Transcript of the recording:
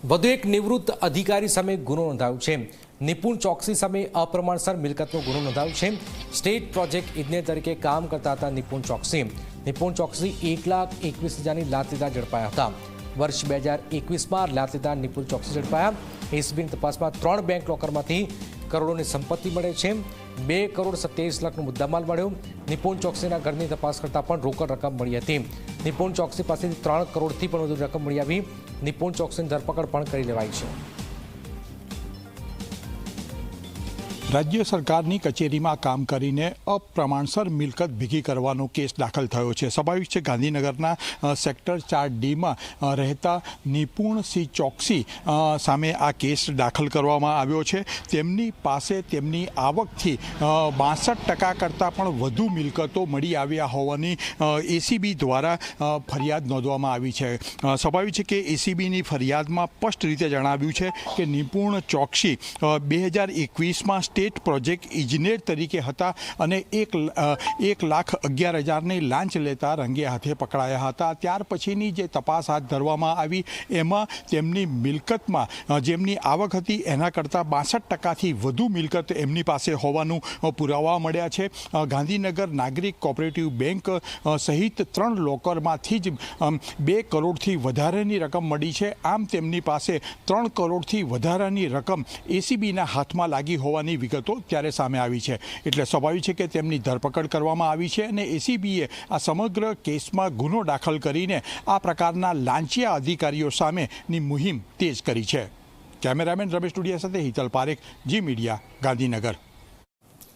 વધુ એક નિવૃત્ત અધિકારી સામે ગુનો નોંધાયો છે। નિપુણ ચોકસી સામે અપ્રમાણસર મિલકતનો ગુનો નોંધાયો છે। સ્ટેટ પ્રોજેક્ટ ઇજનેર તરીકે કામ કરતા હતા નિપુણ ચોકસી 1,21,000ની લાંચ લેતા ઝડપાયા હતા। વર્ષ 2021માં લાંચ લેતા નિપુણ ચોકસી ઝડપાયા। એસીબીની તપાસમાં 3 બેંક લોકરમાંથી કરોડોની સંપત્તિ મળે છે। 2,27 લાખનો મુદ્દામાલ મળ્યો। નિપુણ ચોકસીના ઘરની તપાસ કરતા પણ રોકડ રકમ મળી હતી। નિપુણ ચોકસી પાસેથી 3 કરોડથી પણ વધુ રકમ મળી આવી। નિપુણ ચોકસીની ધરપકડ પણ કરી લેવાઈ છે। राज्य सरकारनी कचेरी में काम करीने अप्रमाणसर मिलकत भीगी करवानो केस दाखल थयो छे। स्वाभाविक छे गांधीनगरना सेक्टर 4D में रहता निपुण सिंह चौकसी सामे आ केस दाखल करवामां आव्यो छे। तेमनी पासे तेमनी आवकथी 62% करता पण वधु मिलकतो मळी आव्या होवानी एसीबी द्वारा फरियाद नोंधवामां आवी छे। स्वाभाविक छे के एसीबीनी फरियादमां स्पष्ट रीते जणाव्युं छे के निपुण चौकसी 2021 में स्टेट प्रोजेक्ट इजनेर तरीके हता अने 1,11,000 लांच लेता रंगे हाथे पकड़ाया हता। त्यार पछीनी जे तपास हाथ धरवामां आवी एमां तेमनी मिलकतमां जेमनी आवक हती एना करता 62% थी वधु मिलकत एमनी पासे होवानुं पुरावा मळ्या छे। गांधीनगर नागरिक कोऑपरेटिव बैंक सहित 3 लोकरमांथी ज 2 करोड़थी वधारेनी रकम मळी छे। आम तेमनी पासे 3 करोड़थी वधारानी रकम एसीबीना हाथमां लागी होवानी विगतो त्यारे सामे आवी छे। एटले स्वाभाविक छे के तेमनी धरपकड़ करवामां आवी छे अने एसीबीए आ समग्र केसमां गुनो दाखल करीने आ प्रकारना लांचिया अधिकारीओ सामेनी मुहिम तेज करी छे। कैमरामेन रमेश टुडिया साथे हितल पारेख, जी मीडिया, गांधीनगर।